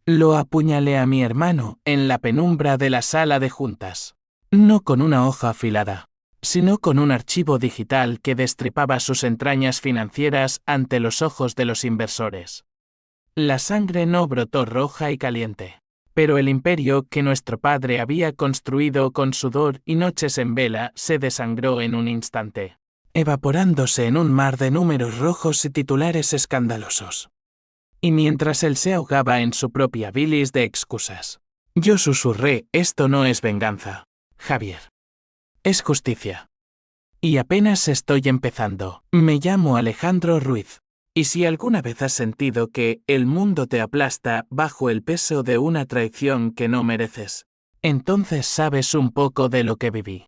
Lo apuñalé a mi hermano en la penumbra de la sala de juntas. No con una hoja afilada, sino con un archivo digital que destripaba sus entrañas financieras ante los ojos de los inversores. La sangre no brotó roja y caliente, pero el imperio que nuestro padre había construido con sudor y noches en vela se desangró en un instante, evaporándose en un mar de números rojos y titulares escandalosos. Y mientras él se ahogaba en su propia bilis de excusas, yo susurré: esto no es venganza, Javier. Es justicia. Y apenas estoy empezando. Me llamo Alejandro Ruiz. Y si alguna vez has sentido que el mundo te aplasta bajo el peso de una traición que no mereces, entonces sabes un poco de lo que viví.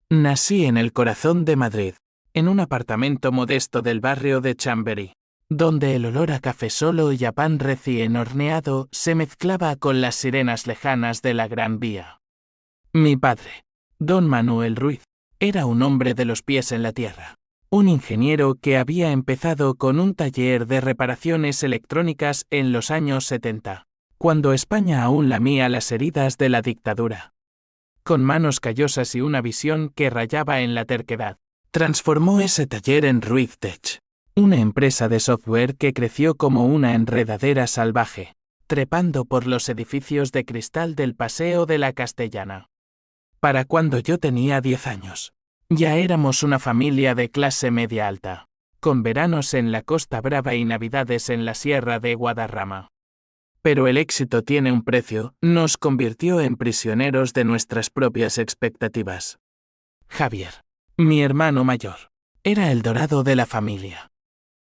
Nací en el corazón de Madrid, en un apartamento modesto del barrio de Chamberí, donde el olor a café solo y a pan recién horneado se mezclaba con las sirenas lejanas de la Gran Vía. Mi padre, don Manuel Ruiz, era un hombre de los pies en la tierra, un ingeniero que había empezado con un taller de reparaciones electrónicas en los años 70, cuando España aún lamía las heridas de la dictadura. Con manos callosas y una visión que rayaba en la terquedad, transformó ese taller en Ruiz Tech, una empresa de software que creció como una enredadera salvaje, trepando por los edificios de cristal del Paseo de la Castellana. Para cuando yo tenía 10 años, ya éramos una familia de clase media alta, con veranos en la Costa Brava y navidades en la Sierra de Guadarrama. Pero el éxito tiene un precio, nos convirtió en prisioneros de nuestras propias expectativas. Javier, mi hermano mayor, era el dorado de la familia.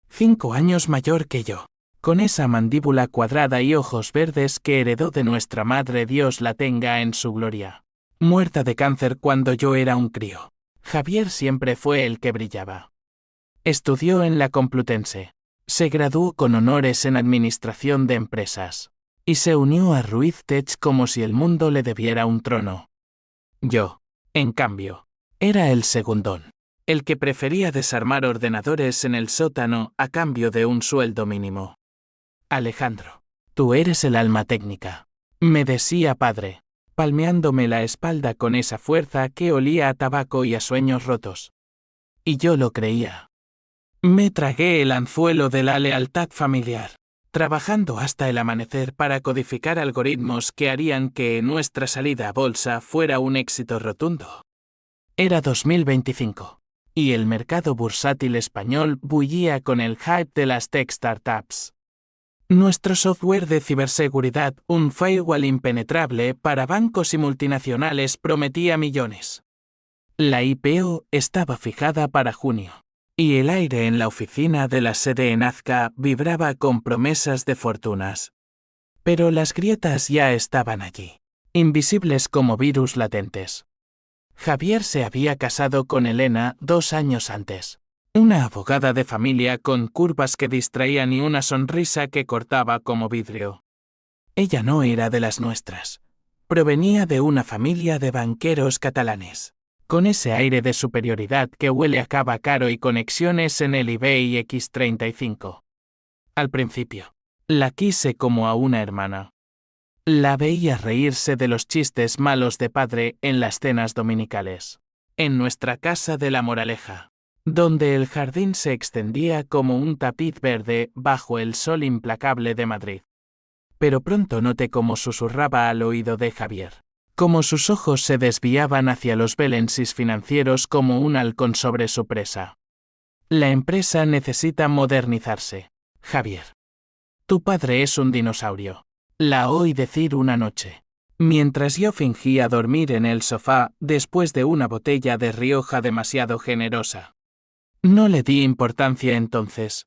5 años mayor que yo, con esa mandíbula cuadrada y ojos verdes que heredó de nuestra madre, Dios la tenga en su gloria. Muerta de cáncer cuando yo era un crío, Javier siempre fue el que brillaba. Estudió en la Complutense, se graduó con honores en Administración de Empresas, y se unió a Ruiz Tech como si el mundo le debiera un trono. Yo, en cambio, era el segundón, el que prefería desarmar ordenadores en el sótano a cambio de un sueldo mínimo. Alejandro, tú eres el alma técnica, me decía padre, palmeándome la espalda con esa fuerza que olía a tabaco y a sueños rotos. Y yo lo creía. Me tragué el anzuelo de la lealtad familiar, trabajando hasta el amanecer para codificar algoritmos que harían que nuestra salida a bolsa fuera un éxito rotundo. Era 2025, y el mercado bursátil español bullía con el hype de las tech startups. Nuestro software de ciberseguridad, un firewall impenetrable para bancos y multinacionales, prometía millones. La IPO estaba fijada para junio, y el aire en la oficina de la sede en Azca vibraba con promesas de fortunas. Pero las grietas ya estaban allí, invisibles como virus latentes. Javier se había casado con Elena 2 años antes. Una abogada de familia con curvas que distraían y una sonrisa que cortaba como vidrio. Ella no era de las nuestras. Provenía de una familia de banqueros catalanes, con ese aire de superioridad que huele a cava caro y conexiones en el eBay X35. Al principio, la quise como a una hermana. La veía reírse de los chistes malos de padre en las cenas dominicales, en nuestra casa de La Moraleja, donde el jardín se extendía como un tapiz verde bajo el sol implacable de Madrid. Pero pronto noté cómo susurraba al oído de Javier, cómo sus ojos se desviaban hacia los balances financieros como un halcón sobre su presa. La empresa necesita modernizarse, Javier. Tu padre es un dinosaurio. La oí decir una noche, mientras yo fingía dormir en el sofá después de una botella de Rioja demasiado generosa. No le di importancia entonces.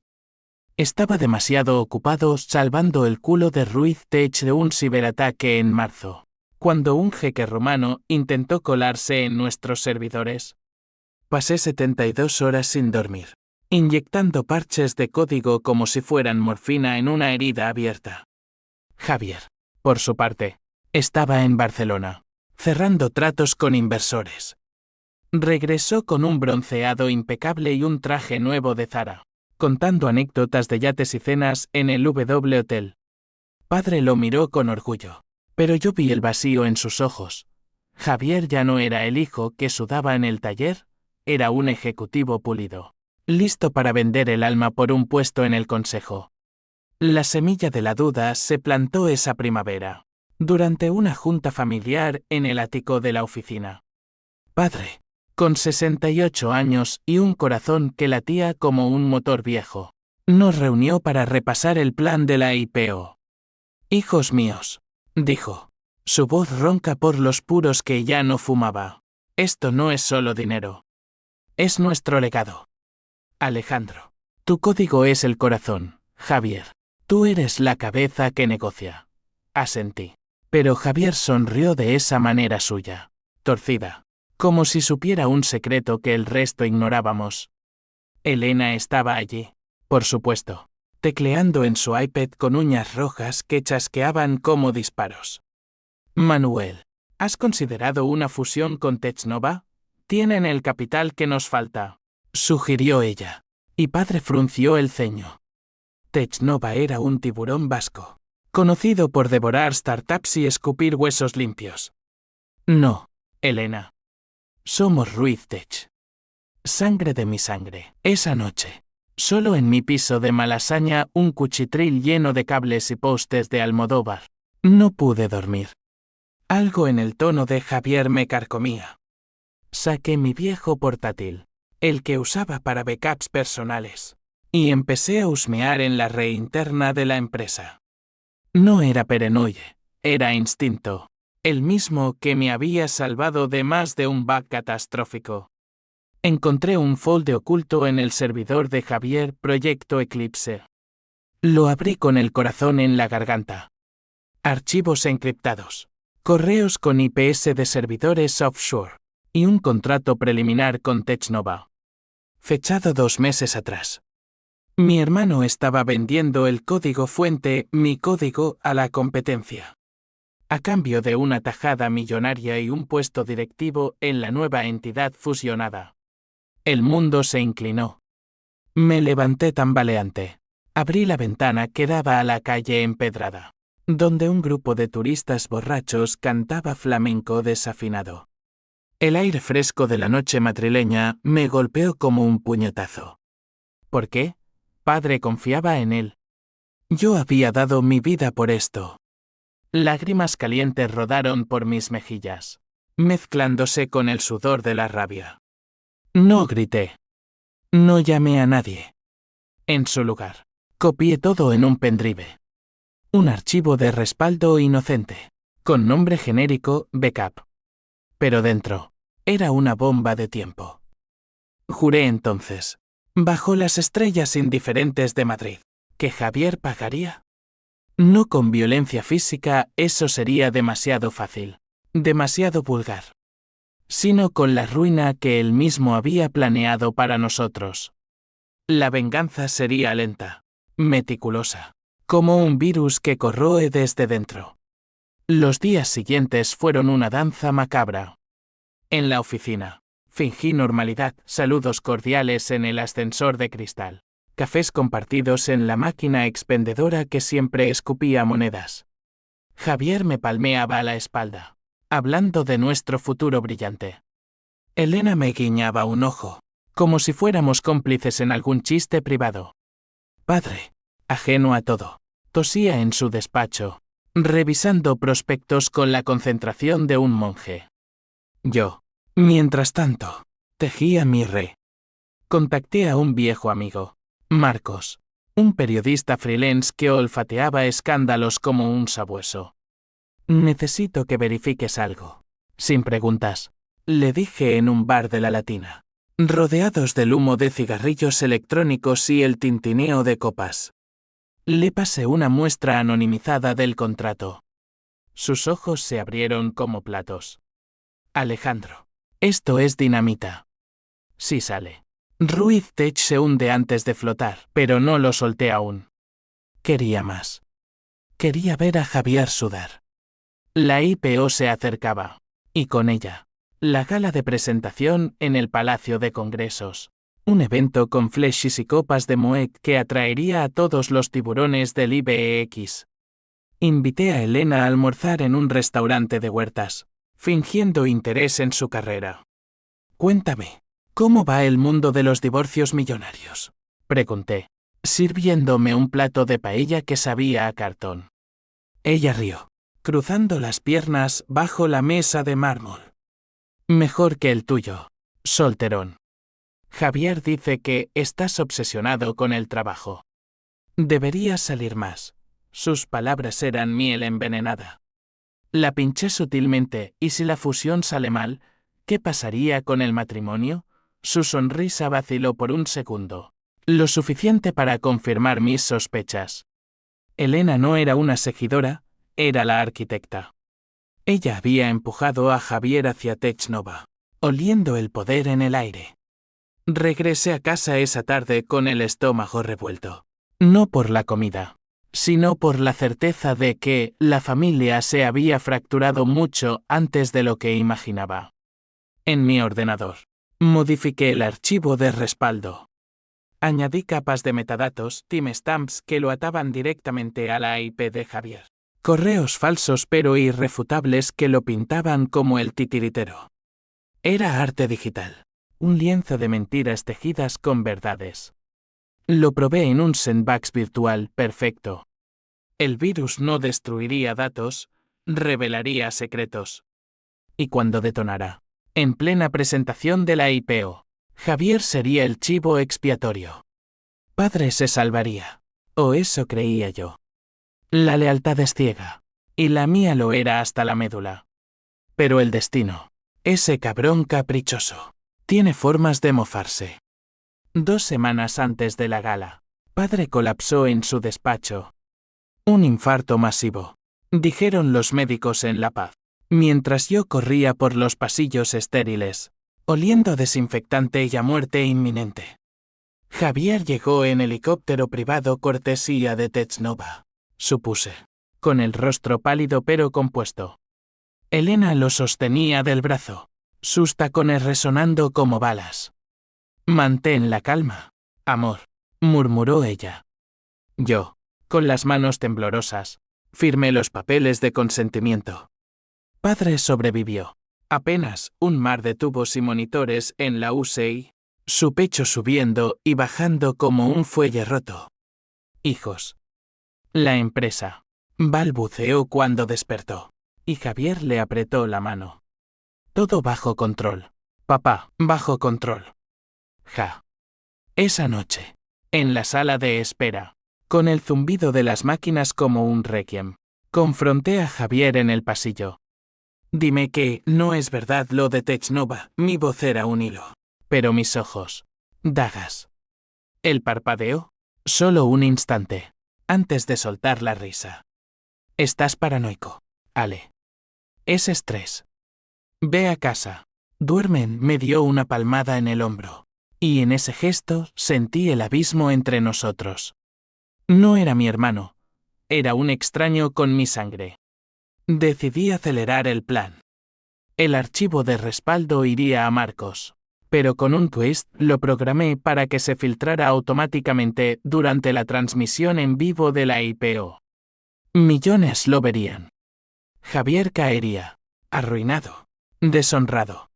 Estaba demasiado ocupado salvando el culo de Ruiz Tech de un ciberataque en marzo, cuando un jeque rumano intentó colarse en nuestros servidores. Pasé 72 horas sin dormir, inyectando parches de código como si fueran morfina en una herida abierta. Javier, por su parte, estaba en Barcelona, cerrando tratos con inversores. Regresó con un bronceado impecable y un traje nuevo de Zara, contando anécdotas de yates y cenas en el W Hotel. Padre lo miró con orgullo. Pero yo vi el vacío en sus ojos. Javier ya no era el hijo que sudaba en el taller, era un ejecutivo pulido, listo para vender el alma por un puesto en el consejo. La semilla de la duda se plantó esa primavera, durante una junta familiar en el ático de la oficina. Padre, con 68 años y un corazón que latía como un motor viejo, nos reunió para repasar el plan de la IPO. Hijos míos, dijo. Su voz ronca por los puros que ya no fumaba. Esto no es solo dinero. Es nuestro legado. Alejandro. Tu código es el corazón, Javier. Tú eres la cabeza que negocia. Asentí. Pero Javier sonrió de esa manera suya, torcida, como si supiera un secreto que el resto ignorábamos. Elena estaba allí, por supuesto, tecleando en su iPad con uñas rojas que chasqueaban como disparos. Manuel, ¿has considerado una fusión con Technova? Tienen el capital que nos falta, sugirió ella, y padre frunció el ceño. Technova era un tiburón vasco, conocido por devorar startups y escupir huesos limpios. No, Elena. Somos Ruiz Tech. Sangre de mi sangre. Esa noche, solo en mi piso de Malasaña, un cuchitril lleno de cables y postes de Almodóvar. No pude dormir. Algo en el tono de Javier me carcomía. Saqué mi viejo portátil, el que usaba para backups personales, y empecé a husmear en la red interna de la empresa. No era paranoia, era instinto, el mismo que me había salvado de más de un bug catastrófico. Encontré un folder oculto en el servidor de Javier Proyecto Eclipse. Lo abrí con el corazón en la garganta. Archivos encriptados. Correos con IPS de servidores offshore, y un contrato preliminar con Technova. Fechado 2 meses atrás. Mi hermano estaba vendiendo el código fuente, mi código, a la competencia. A cambio de una tajada millonaria y un puesto directivo en la nueva entidad fusionada. El mundo se inclinó. Me levanté tambaleante. Abrí la ventana que daba a la calle empedrada, donde un grupo de turistas borrachos cantaba flamenco desafinado. El aire fresco de la noche madrileña me golpeó como un puñetazo. ¿Por qué? Padre confiaba en él. Yo había dado mi vida por esto. Lágrimas calientes rodaron por mis mejillas, mezclándose con el sudor de la rabia. No grité. No llamé a nadie. En su lugar, copié todo en un pendrive. Un archivo de respaldo inocente, con nombre genérico, backup. Pero dentro, era una bomba de tiempo. Juré entonces, bajo las estrellas indiferentes de Madrid, que Javier pagaría. No con violencia física, eso sería demasiado fácil, demasiado vulgar. Sino con la ruina que él mismo había planeado para nosotros. La venganza sería lenta, meticulosa, como un virus que corroe desde dentro. Los días siguientes fueron una danza macabra. En la oficina, fingí normalidad, saludos cordiales en el ascensor de cristal, cafés compartidos en la máquina expendedora que siempre escupía monedas. Javier me palmeaba a la espalda, hablando de nuestro futuro brillante. Elena me guiñaba un ojo, como si fuéramos cómplices en algún chiste privado. Padre, ajeno a todo, tosía en su despacho, revisando prospectos con la concentración de un monje. Yo, mientras tanto, tejía mi re. Contacté a un viejo amigo, Marcos, un periodista freelance que olfateaba escándalos como un sabueso. Necesito que verifiques algo. Sin preguntas, le dije en un bar de la Latina, rodeados del humo de cigarrillos electrónicos y el tintineo de copas. Le pasé una muestra anonimizada del contrato. Sus ojos se abrieron como platos. Alejandro, esto es dinamita. Sí sale. Ruiz Tech se hunde antes de flotar, pero no lo solté aún. Quería más. Quería ver a Javier sudar. La IPO se acercaba, y con ella, la gala de presentación en el Palacio de Congresos. Un evento con flashes y copas de Moet que atraería a todos los tiburones del IBEX. Invité a Elena a almorzar en un restaurante de Huertas, fingiendo interés en su carrera. Cuéntame, ¿cómo va el mundo de los divorcios millonarios? Pregunté, sirviéndome un plato de paella que sabía a cartón. Ella rió, cruzando las piernas bajo la mesa de mármol. Mejor que el tuyo, solterón. Javier dice que estás obsesionado con el trabajo. Deberías salir más. Sus palabras eran miel envenenada. La pinché sutilmente, y si la fusión sale mal, ¿qué pasaría con el matrimonio? Su sonrisa vaciló por un segundo, lo suficiente para confirmar mis sospechas. Elena no era una seguidora, era la arquitecta. Ella había empujado a Javier hacia Technova, oliendo el poder en el aire. Regresé a casa esa tarde con el estómago revuelto. No por la comida, sino por la certeza de que la familia se había fracturado mucho antes de lo que imaginaba. En mi ordenador, modifiqué el archivo de respaldo. Añadí capas de metadatos, timestamps que lo ataban directamente a la IP de Javier. Correos falsos pero irrefutables que lo pintaban como el titiritero. Era arte digital, un lienzo de mentiras tejidas con verdades. Lo probé en un sandbox virtual perfecto. El virus no destruiría datos, revelaría secretos. Y cuando detonara, en plena presentación de la IPO, Javier sería el chivo expiatorio. Padre se salvaría, o eso creía yo. La lealtad es ciega, y la mía lo era hasta la médula. Pero el destino, ese cabrón caprichoso, tiene formas de mofarse. 2 semanas antes de la gala, padre colapsó en su despacho. Un infarto masivo, dijeron los médicos en La Paz, mientras yo corría por los pasillos estériles, oliendo desinfectante y a muerte inminente. Javier llegó en helicóptero privado cortesía de Technova, supuse, con el rostro pálido pero compuesto. Elena lo sostenía del brazo, sus tacones resonando como balas. Mantén la calma, amor, murmuró ella. Yo, con las manos temblorosas, firmé los papeles de consentimiento. Padre sobrevivió. Apenas un mar de tubos y monitores en la UCI, su pecho subiendo y bajando como un fuelle roto. Hijos. La empresa. Balbuceó cuando despertó, y Javier le apretó la mano. Todo bajo control. Papá, bajo control. Ja. Esa noche, en la sala de espera, con el zumbido de las máquinas como un requiem, confronté a Javier en el pasillo. Dime que no es verdad lo de Technova, mi voz era un hilo, pero mis ojos, dagas. Él parpadeó, solo un instante, antes de soltar la risa. Estás paranoico, Ale. Es estrés. Ve a casa. Duermen, me dio una palmada en el hombro. Y en ese gesto sentí el abismo entre nosotros. No era mi hermano. Era un extraño con mi sangre. Decidí acelerar el plan. El archivo de respaldo iría a Marcos, pero con un twist lo programé para que se filtrara automáticamente durante la transmisión en vivo de la IPO. Millones lo verían. Javier caería, arruinado, deshonrado.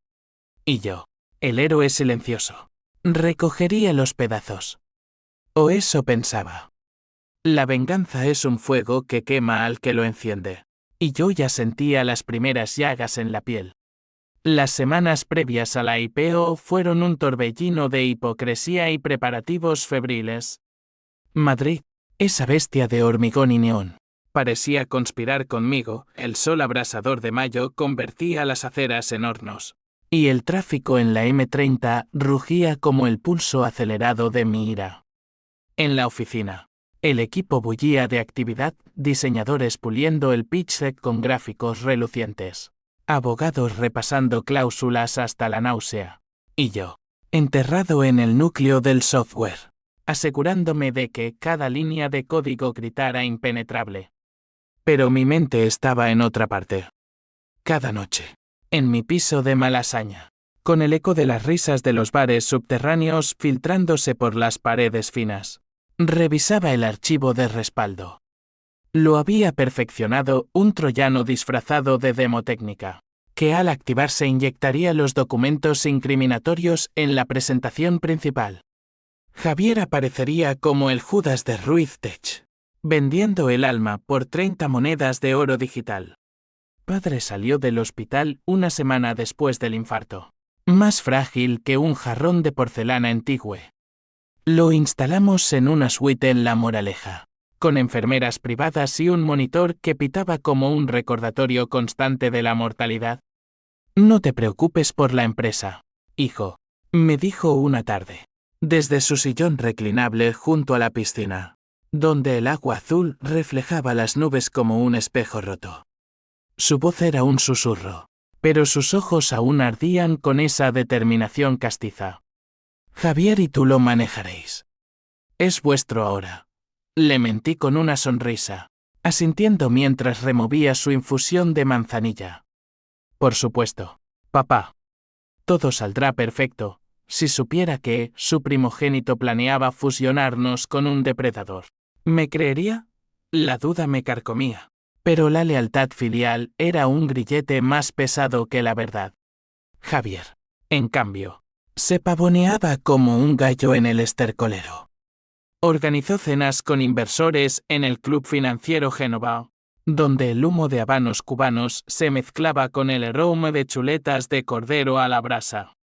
Y yo, el héroe silencioso, recogería los pedazos. O eso pensaba. La venganza es un fuego que quema al que lo enciende, y yo ya sentía las primeras llagas en la piel. Las semanas previas a la IPO fueron un torbellino de hipocresía y preparativos febriles. Madrid, esa bestia de hormigón y neón, parecía conspirar conmigo, el sol abrasador de mayo convertía las aceras en hornos. Y el tráfico en la M30 rugía como el pulso acelerado de mi ira. En la oficina, el equipo bullía de actividad, diseñadores puliendo el pitch deck con gráficos relucientes, abogados repasando cláusulas hasta la náusea, y yo, enterrado en el núcleo del software, asegurándome de que cada línea de código gritara impenetrable. Pero mi mente estaba en otra parte. Cada noche, en mi piso de Malasaña, con el eco de las risas de los bares subterráneos filtrándose por las paredes finas, revisaba el archivo de respaldo. Lo había perfeccionado un troyano disfrazado de demotécnica, que al activarse inyectaría los documentos incriminatorios en la presentación principal. Javier aparecería como el Judas de Ruiz Tech, vendiendo el alma por 30 monedas de oro digital. Padre salió del hospital una semana después del infarto, más frágil que un jarrón de porcelana antigua. Lo instalamos en una suite en La Moraleja, con enfermeras privadas y un monitor que pitaba como un recordatorio constante de la mortalidad. No te preocupes por la empresa, hijo, me dijo una tarde, desde su sillón reclinable junto a la piscina, donde el agua azul reflejaba las nubes como un espejo roto. Su voz era un susurro, pero sus ojos aún ardían con esa determinación castiza. Javier y tú lo manejaréis. Es vuestro ahora. Le mentí con una sonrisa, asintiendo mientras removía su infusión de manzanilla. Por supuesto, papá. Todo saldrá perfecto, si supiera que su primogénito planeaba fusionarnos con un depredador. ¿Me creería? La duda me carcomía. Pero la lealtad filial era un grillete más pesado que la verdad. Javier, en cambio, se pavoneaba como un gallo en el estercolero. Organizó cenas con inversores en el Club Financiero Génova, donde el humo de habanos cubanos se mezclaba con el aroma de chuletas de cordero a la brasa.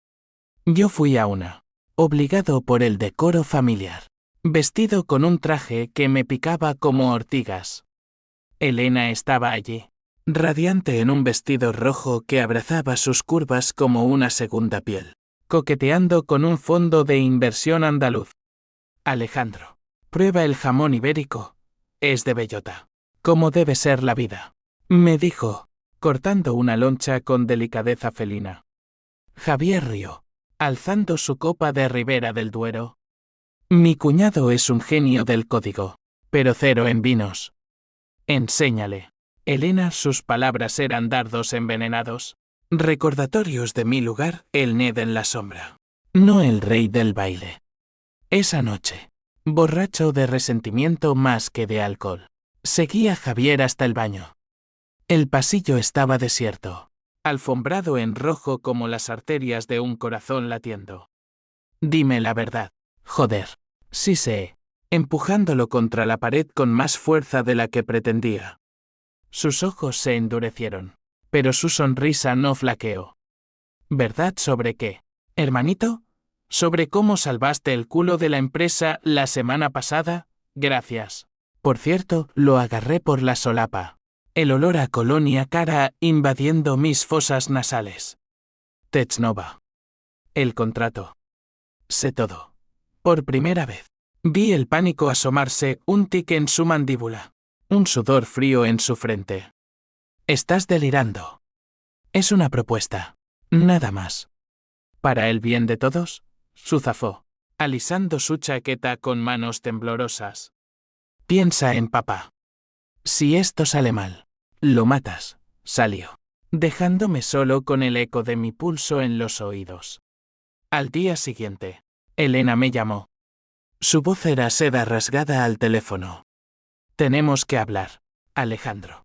Yo fui a una, obligado por el decoro familiar, vestido con un traje que me picaba como ortigas. Elena estaba allí, radiante en un vestido rojo que abrazaba sus curvas como una segunda piel, coqueteando con un fondo de inversión andaluz. Alejandro, prueba el jamón ibérico, es de bellota, como debe ser la vida, me dijo, cortando una loncha con delicadeza felina. Javier rió, alzando su copa de Ribera del Duero. Mi cuñado es un genio del código, pero cero en vinos. Enséñale. Elena, sus palabras eran dardos envenenados. Recordatorios de mi lugar, el Ned en la sombra. No el rey del baile. Esa noche, borracho de resentimiento más que de alcohol, seguí a Javier hasta el baño. El pasillo estaba desierto, alfombrado en rojo como las arterias de un corazón latiendo. Dime la verdad, joder. Sí sé, empujándolo contra la pared con más fuerza de la que pretendía. Sus ojos se endurecieron, pero su sonrisa no flaqueó. ¿Verdad sobre qué, hermanito? ¿Sobre cómo salvaste el culo de la empresa la semana pasada? Gracias. Por cierto, lo agarré por la solapa. El olor a colonia cara invadiendo mis fosas nasales. Technova. El contrato. Sé todo. Por primera vez. Vi el pánico asomarse, un tic en su mandíbula. Un sudor frío en su frente. Estás delirando. Es una propuesta. Nada más. Para el bien de todos, zafó, alisando su chaqueta con manos temblorosas. Piensa en papá. Si esto sale mal, lo matas, salió, dejándome solo con el eco de mi pulso en los oídos. Al día siguiente, Elena me llamó. Su voz era seda rasgada al teléfono. Tenemos que hablar, Alejandro.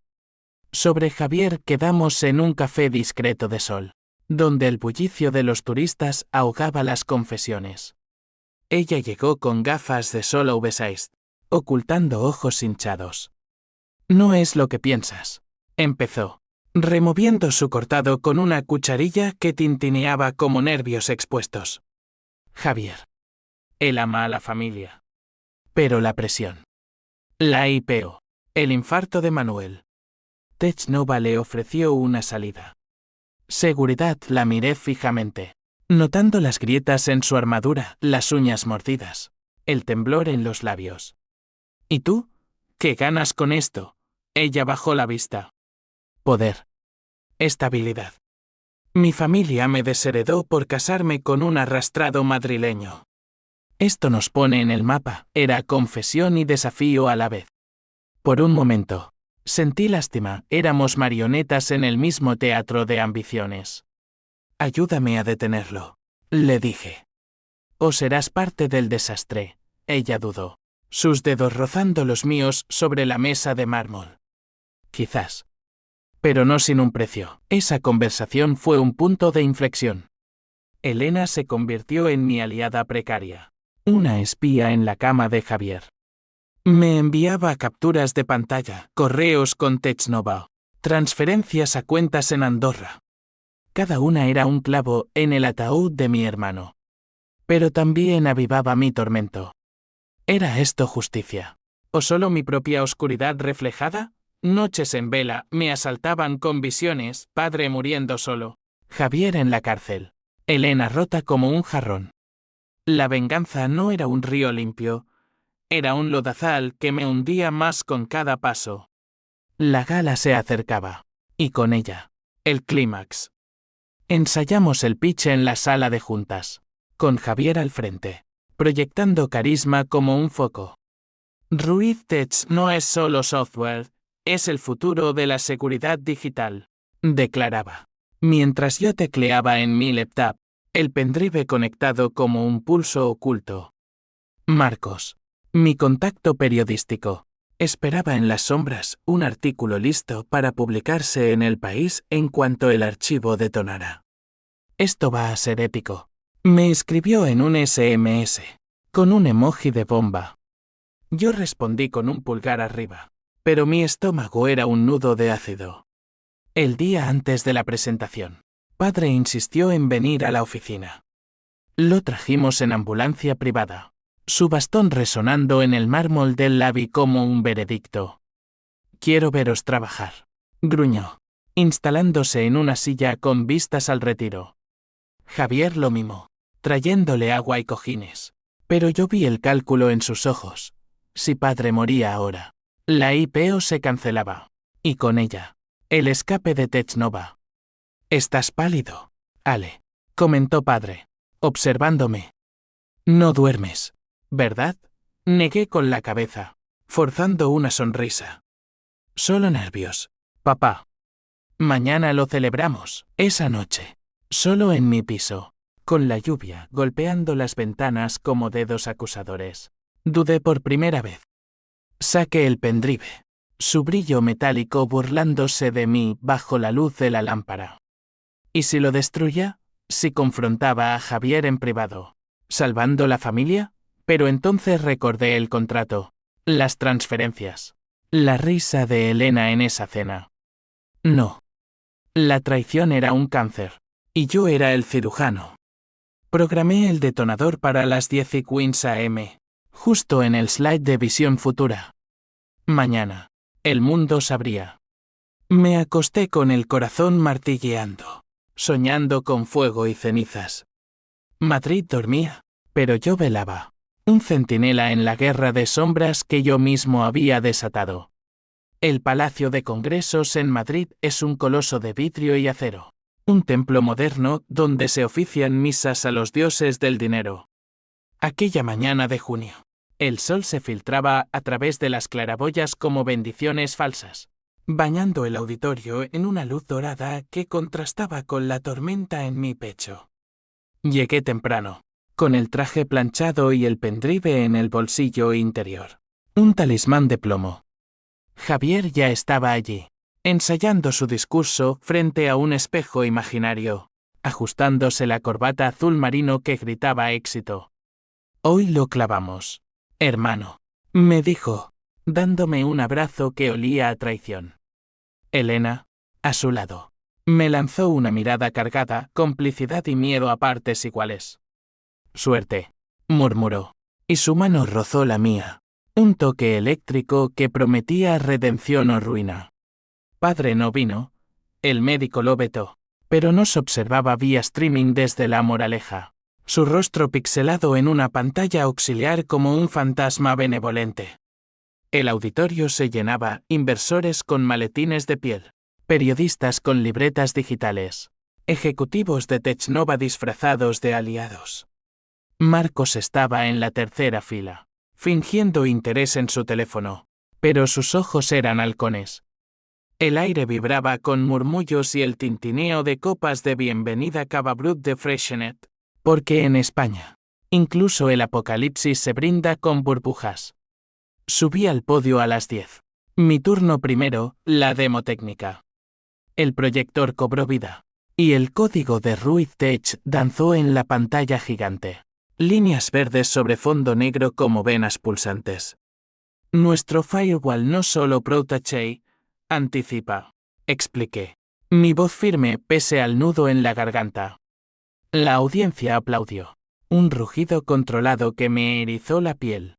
Sobre Javier quedamos en un café discreto de sol, donde el bullicio de los turistas ahogaba las confesiones. Ella llegó con gafas de sol oversized, ocultando ojos hinchados. No es lo que piensas, empezó, removiendo su cortado con una cucharilla que tintineaba como nervios expuestos. Javier. Él ama a la familia. Pero la presión. La IPO. El infarto de Manuel. Technova le ofreció una salida. Seguridad, la miré fijamente, notando las grietas en su armadura, las uñas mordidas, el temblor en los labios. ¿Y tú? ¿Qué ganas con esto? Ella bajó la vista. Poder. Estabilidad. Mi familia me desheredó por casarme con un arrastrado madrileño. Esto nos pone en el mapa, era confesión y desafío a la vez. Por un momento, sentí lástima, éramos marionetas en el mismo teatro de ambiciones. Ayúdame a detenerlo, le dije. O serás parte del desastre, ella dudó. sus dedos rozando los míos sobre la mesa de mármol. Quizás. Pero no sin un precio. Esa conversación fue un punto de inflexión. Elena se convirtió en mi aliada precaria. Una espía en la cama de Javier. Me enviaba capturas de pantalla, correos con Technova, transferencias a cuentas en Andorra. Cada una era un clavo en el ataúd de mi hermano. Pero también avivaba mi tormento. ¿Era esto justicia? ¿O solo mi propia oscuridad reflejada? Noches en vela me asaltaban con visiones, padre muriendo solo, Javier en la cárcel, Elena rota como un jarrón. La venganza no era un río limpio, era un lodazal que me hundía más con cada paso. La gala se acercaba, y con ella, el clímax. Ensayamos el pitch en la sala de juntas, con Javier al frente, proyectando carisma como un foco. Ruiz Tech no es solo software, es el futuro de la seguridad digital, declaraba, mientras yo tecleaba en mi laptop, el pendrive conectado como un pulso oculto. Marcos, mi contacto periodístico, esperaba en las sombras un artículo listo para publicarse en El País en cuanto el archivo detonara. Esto va a ser épico. Me escribió en un SMS, con un emoji de bomba. Yo respondí con un pulgar arriba, pero mi estómago era un nudo de ácido. El día antes de la presentación, padre insistió en venir a la oficina. Lo trajimos en ambulancia privada, su bastón resonando en el mármol del lobby como un veredicto. Quiero veros trabajar, gruñó, instalándose en una silla con vistas al retiro. Javier lo mimó, trayéndole agua y cojines, pero yo vi el cálculo en sus ojos. Si padre moría ahora, la IPO se cancelaba, y con ella, el escape de Technova. «Estás pálido, Ale», comentó padre, observándome. «No duermes, ¿verdad?», negué con la cabeza, forzando una sonrisa. «Solo nervios, papá. Mañana lo celebramos, esa noche, solo en mi piso, con la lluvia golpeando las ventanas como dedos acusadores». Dudé por primera vez. Saqué el pendrive, su brillo metálico burlándose de mí bajo la luz de la lámpara. ¿Y si lo destruía? Si confrontaba a Javier en privado, salvando la familia, pero entonces recordé el contrato, las transferencias, la risa de Elena en esa cena. No. La traición era un cáncer, y yo era el cirujano. Programé el detonador para las 10:15 a.m., justo en el slide de visión futura. Mañana, el mundo sabría. Me acosté con el corazón martilleando, soñando con fuego y cenizas. Madrid dormía, pero yo velaba, un centinela en la guerra de sombras que yo mismo había desatado. El Palacio de Congresos en Madrid es un coloso de vidrio y acero, un templo moderno donde se ofician misas a los dioses del dinero. Aquella mañana de junio, el sol se filtraba a través de las claraboyas como bendiciones falsas, bañando el auditorio en una luz dorada que contrastaba con la tormenta en mi pecho. Llegué temprano, con el traje planchado y el pendrive en el bolsillo interior, un talismán de plomo. Javier ya estaba allí, ensayando su discurso frente a un espejo imaginario, ajustándose la corbata azul marino que gritaba éxito. «Hoy lo clavamos, hermano», me dijo, dándome un abrazo que olía a traición. Elena, a su lado, me lanzó una mirada cargada, complicidad y miedo a partes iguales. «Suerte», murmuró, y su mano rozó la mía, un toque eléctrico que prometía redención o ruina. Padre no vino, el médico lo vetó, pero nos observaba vía streaming desde La Moraleja, su rostro pixelado en una pantalla auxiliar como un fantasma benevolente. El auditorio se llenaba, inversores con maletines de piel, periodistas con libretas digitales, ejecutivos de Technova disfrazados de aliados. Marcos estaba en la tercera fila, fingiendo interés en su teléfono, pero sus ojos eran halcones. El aire vibraba con murmullos y el tintineo de copas de bienvenida Cava Brut de Freshenet, porque en España, incluso el apocalipsis se brinda con burbujas. Subí al podio a las 10. Mi turno primero, la demo técnica. El proyector cobró vida. Y el código de RuizTech danzó en la pantalla gigante. Líneas verdes sobre fondo negro como venas pulsantes. Nuestro firewall no solo protege, anticipa. Expliqué. Mi voz firme pese al nudo en la garganta. La audiencia aplaudió. Un rugido controlado que me erizó la piel.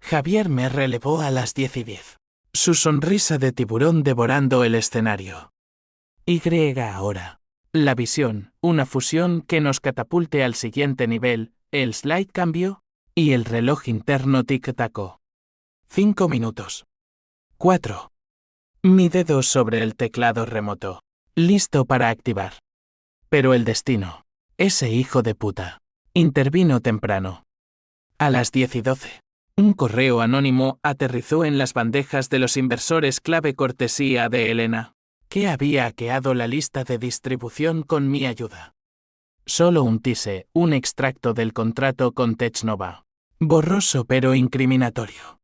Javier me relevó a las 10:10. Su sonrisa de tiburón devorando el escenario. Y ahora. La visión, una fusión que nos catapulte al siguiente nivel, el slide cambió, y el reloj interno tic-tacó. 5 minutos. 4. Mi dedo sobre el teclado remoto. Listo para activar. Pero el destino, ese hijo de puta, intervino temprano. A las 10:12. Un correo anónimo aterrizó en las bandejas de los inversores clave cortesía de Elena, que había hackeado la lista de distribución con mi ayuda. Solo un teaser, un extracto del contrato con Technova. Borroso pero incriminatorio.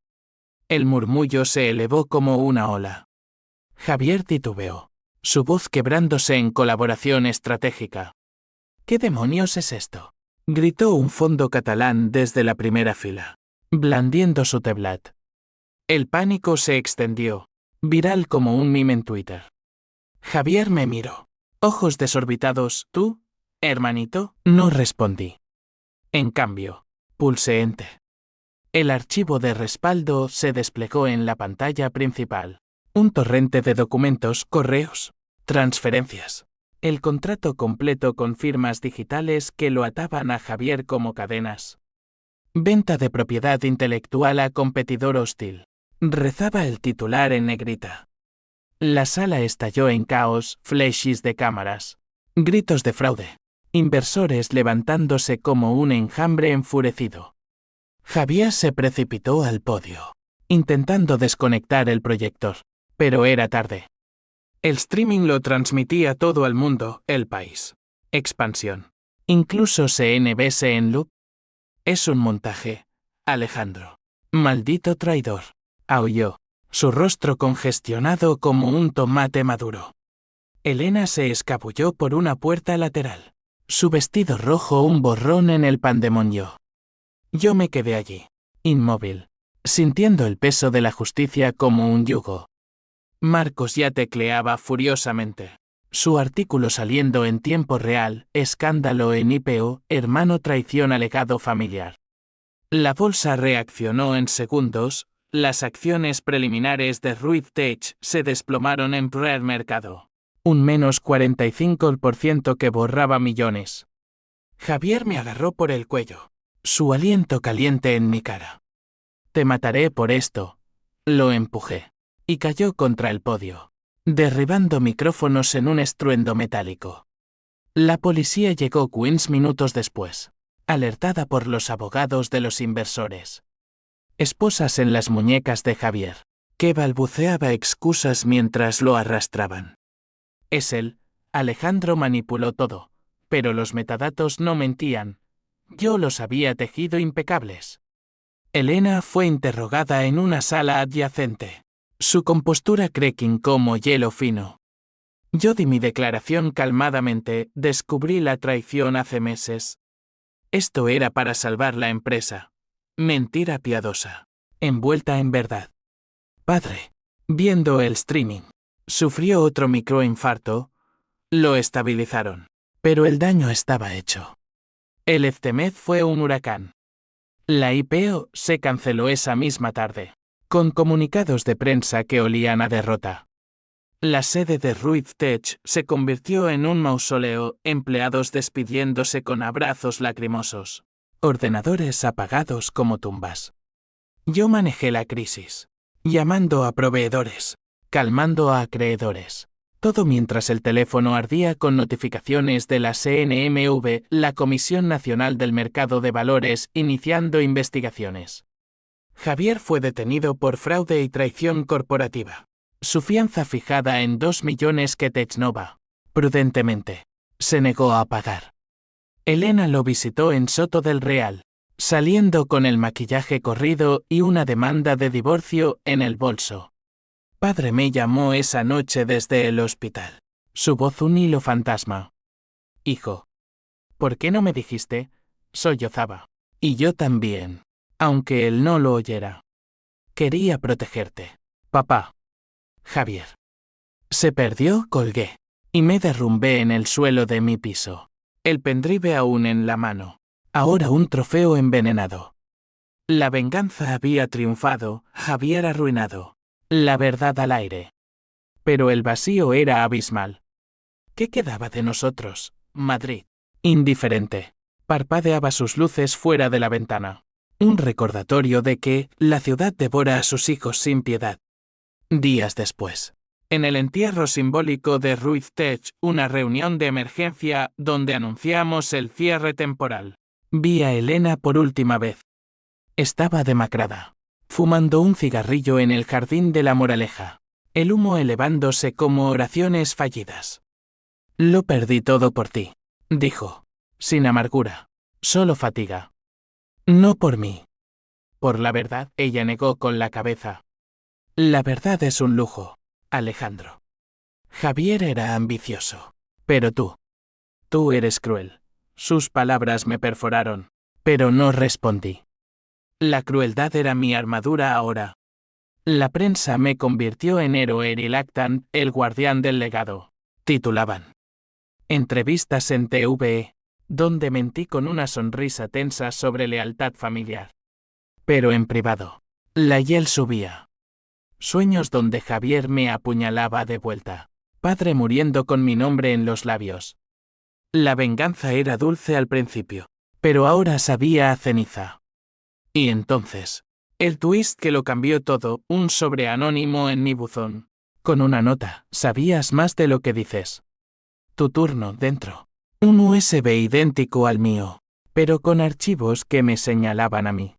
El murmullo se elevó como una ola. Javier titubeó, su voz quebrándose en colaboración estratégica. ¿Qué demonios es esto?, gritó un fondo catalán desde la primera fila, blandiendo su tablet. El pánico se extendió, viral como un meme en Twitter. Javier me miró. Ojos desorbitados. ¿Tú, hermanito? No respondí. En cambio, pulsé Enter. El archivo de respaldo se desplegó en la pantalla principal. Un torrente de documentos, correos, transferencias. El contrato completo con firmas digitales que lo ataban a Javier como cadenas. Venta de propiedad intelectual a competidor hostil. Rezaba el titular en negrita. La sala estalló en caos, flashes de cámaras, gritos de fraude, inversores levantándose como un enjambre enfurecido. Javier se precipitó al podio, intentando desconectar el proyector, pero era tarde. El streaming lo transmitía todo al mundo, el país. Expansión. Incluso CNBC en loop. Es un montaje, Alejandro. Maldito traidor. Aulló, su rostro congestionado como un tomate maduro. Elena se escabulló por una puerta lateral. Su vestido rojo un borrón en el pandemonio. Yo me quedé allí, inmóvil, sintiendo el peso de la justicia como un yugo. Marcos ya tecleaba furiosamente. Su artículo saliendo en tiempo real, escándalo en IPO, hermano traición al legado familiar. La bolsa reaccionó en segundos, las acciones preliminares de RuizTech se desplomaron en premercado. Un menos 45% que borraba millones. Javier me agarró por el cuello, su aliento caliente en mi cara. Te mataré por esto. Lo empujé. Y cayó contra el podio, derribando micrófonos en un estruendo metálico. La policía llegó 15 minutos después, alertada por los abogados de los inversores. Esposas en las muñecas de Javier, que balbuceaba excusas mientras lo arrastraban. Es él, Alejandro manipuló todo, pero los metadatos no mentían. Yo los había tejido impecables. Elena fue interrogada en una sala adyacente. Su compostura cracking como hielo fino. Yo di mi declaración calmadamente, descubrí la traición hace meses. Esto era para salvar la empresa. Mentira piadosa. Envuelta en verdad. Padre, viendo el streaming, sufrió otro microinfarto. Lo estabilizaron. Pero el daño estaba hecho. El Eftemed fue un huracán. La IPO se canceló esa misma tarde, con comunicados de prensa que olían a derrota. La sede de RuizTech se convirtió en un mausoleo, empleados despidiéndose con abrazos lacrimosos, ordenadores apagados como tumbas. Yo manejé la crisis, llamando a proveedores, calmando a acreedores, todo mientras el teléfono ardía con notificaciones de la CNMV, la Comisión Nacional del Mercado de Valores, iniciando investigaciones. Javier fue detenido por fraude y traición corporativa. Su fianza fijada en 2 millones que Technova, prudentemente, se negó a pagar. Elena lo visitó en Soto del Real, saliendo con el maquillaje corrido y una demanda de divorcio en el bolso. Padre me llamó esa noche desde el hospital. Su voz un hilo fantasma. Hijo. ¿Por qué no me dijiste? Sollozaba. Y yo también. Aunque él no lo oyera. Quería protegerte. Papá. Javier. Se perdió, colgué. Y me derrumbé en el suelo de mi piso. El pendrive aún en la mano. Ahora un trofeo envenenado. La venganza había triunfado, Javier arruinado. La verdad al aire. Pero el vacío era abismal. ¿Qué quedaba de nosotros, Madrid? Indiferente. Parpadeaba sus luces fuera de la ventana. Un recordatorio de que la ciudad devora a sus hijos sin piedad. Días después. En el entierro simbólico de Ruiz Tech, una reunión de emergencia donde anunciamos el cierre temporal. Vi a Elena por última vez. Estaba demacrada, fumando un cigarrillo en el jardín de la Moraleja, el humo elevándose como oraciones fallidas. Lo perdí todo por ti, dijo, sin amargura, solo fatiga. No por mí. Por la verdad, ella negó con la cabeza. La verdad es un lujo, Alejandro. Javier era ambicioso. Pero tú eres cruel. Sus palabras me perforaron, pero no respondí. La crueldad era mi armadura ahora. La prensa me convirtió en héroe y Lactan, el guardián del legado. Titulaban. Entrevistas en TVE, donde mentí con una sonrisa tensa sobre lealtad familiar. Pero en privado, la hiel subía. Sueños donde Javier me apuñalaba de vuelta. Padre muriendo con mi nombre en los labios. La venganza era dulce al principio, pero ahora sabía a ceniza. Y entonces, el twist que lo cambió todo, un sobre anónimo en mi buzón. Con una nota, sabías más de lo que dices. Tu turno dentro. Un USB idéntico al mío, pero con archivos que me señalaban a mí.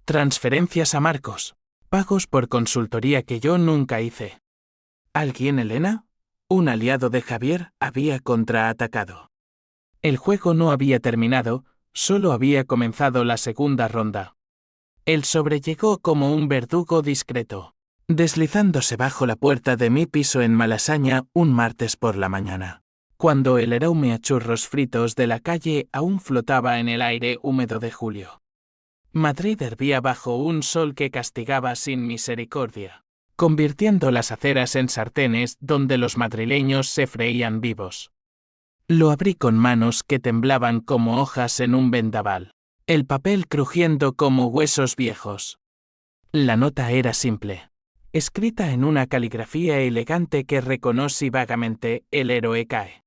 Transferencias a Marcos. Pagos por consultoría que yo nunca hice. ¿Alguien, Elena? Un aliado de Javier había contraatacado. El juego no había terminado, solo había comenzado la segunda ronda. El sobre llegó como un verdugo discreto, deslizándose bajo la puerta de mi piso en Malasaña un martes por la mañana, cuando el aroma a churros fritos de la calle aún flotaba en el aire húmedo de julio. Madrid hervía bajo un sol que castigaba sin misericordia, convirtiendo las aceras en sartenes donde los madrileños se freían vivos. Lo abrí con manos que temblaban como hojas en un vendaval, el papel crujiendo como huesos viejos. La nota era simple, escrita en una caligrafía elegante que reconocí vagamente, el héroe cae.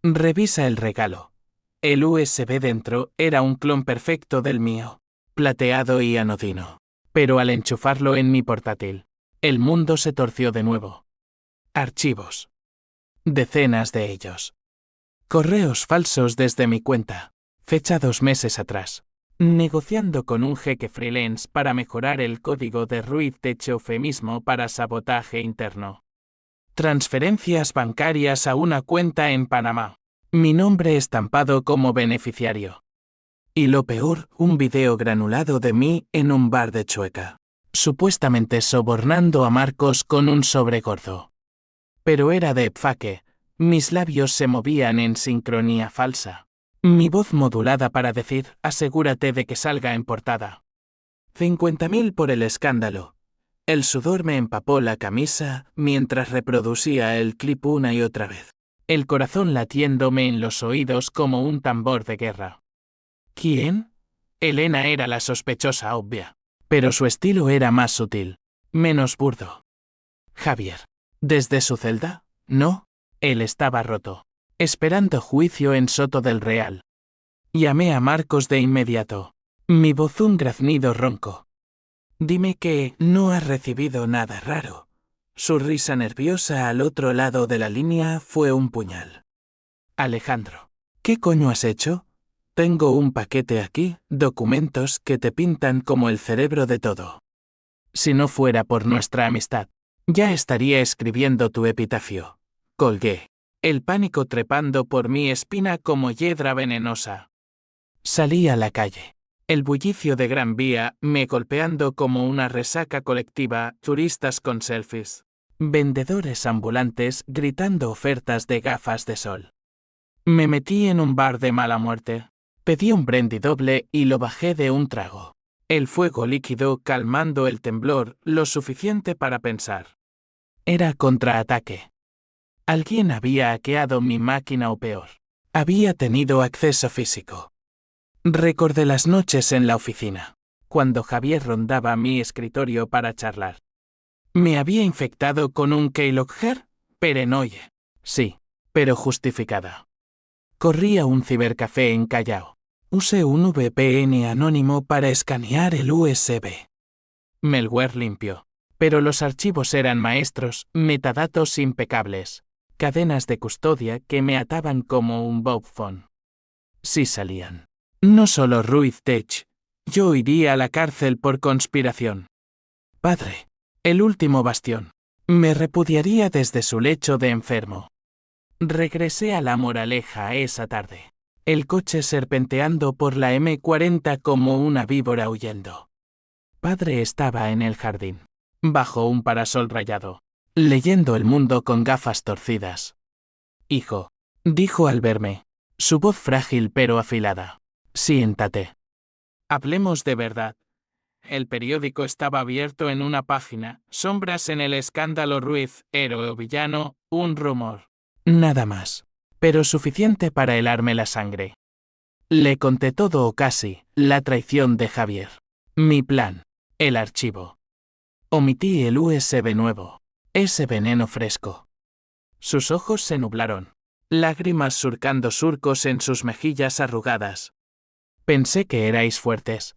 Revisa el regalo. El USB dentro era un clon perfecto del mío, plateado y anodino. Pero al enchufarlo en mi portátil, el mundo se torció de nuevo. Archivos. Decenas de ellos. Correos falsos desde mi cuenta, fecha 2 meses atrás. Negociando con un jeque freelance para mejorar el código de Ruiz Tech, eufemismo para sabotaje interno. Transferencias bancarias a una cuenta en Panamá. Mi nombre estampado como beneficiario. Y lo peor, un video granulado de mí en un bar de Chueca, supuestamente sobornando a Marcos con un sobre gordo. Pero era de Pfaque, mis labios se movían en sincronía falsa. Mi voz modulada para decir, asegúrate de que salga en portada. 50.000 por el escándalo. El sudor me empapó la camisa mientras reproducía el clip una y otra vez, el corazón latiéndome en los oídos como un tambor de guerra. ¿Quién? Elena era la sospechosa obvia, pero su estilo era más sutil, menos burdo. Javier. ¿Desde su celda? No, él estaba roto, esperando juicio en Soto del Real. Llamé a Marcos de inmediato, mi voz un graznido ronco. Dime que no has recibido nada raro. Su risa nerviosa al otro lado de la línea fue un puñal. Alejandro, ¿qué coño has hecho? Tengo un paquete aquí, documentos que te pintan como el cerebro de todo. Si no fuera por nuestra amistad, ya estaría escribiendo tu epitafio. Colgué, el pánico trepando por mi espina como hiedra venenosa. Salí a la calle. El bullicio de Gran Vía me golpeando como una resaca colectiva, turistas con selfies, vendedores ambulantes gritando ofertas de gafas de sol. Me metí en un bar de mala muerte. Pedí un brandy doble y lo bajé de un trago. El fuego líquido calmando el temblor lo suficiente para pensar. Era contraataque. Alguien había hackeado mi máquina o peor. Había tenido acceso físico. Recordé las noches en la oficina, cuando Javier rondaba mi escritorio para charlar. ¿Me había infectado con un Keylogger? Paranoia. Sí, pero justificada. Corrí a un cibercafé en Callao. Usé un VPN anónimo para escanear el USB. Malware limpio. Pero los archivos eran maestros, metadatos impecables, cadenas de custodia que me ataban como un Bob phone. Si salían. No solo Ruiz Tech, yo iría a la cárcel por conspiración. Padre, el último bastión, me repudiaría desde su lecho de enfermo. Regresé a La Moraleja esa tarde. El coche serpenteando por la M40 como una víbora huyendo. Padre estaba en el jardín, bajo un parasol rayado, leyendo El Mundo con gafas torcidas. Hijo, dijo al verme, su voz frágil pero afilada. Siéntate. Hablemos de verdad. El periódico estaba abierto en una página, sombras en el escándalo Ruiz, héroe o villano, un rumor. Nada más, pero suficiente para helarme la sangre. Le conté todo o casi, la traición de Javier. Mi plan, el archivo. Omití el USB nuevo, ese veneno fresco. Sus ojos se nublaron, lágrimas surcando surcos en sus mejillas arrugadas. Pensé que erais fuertes.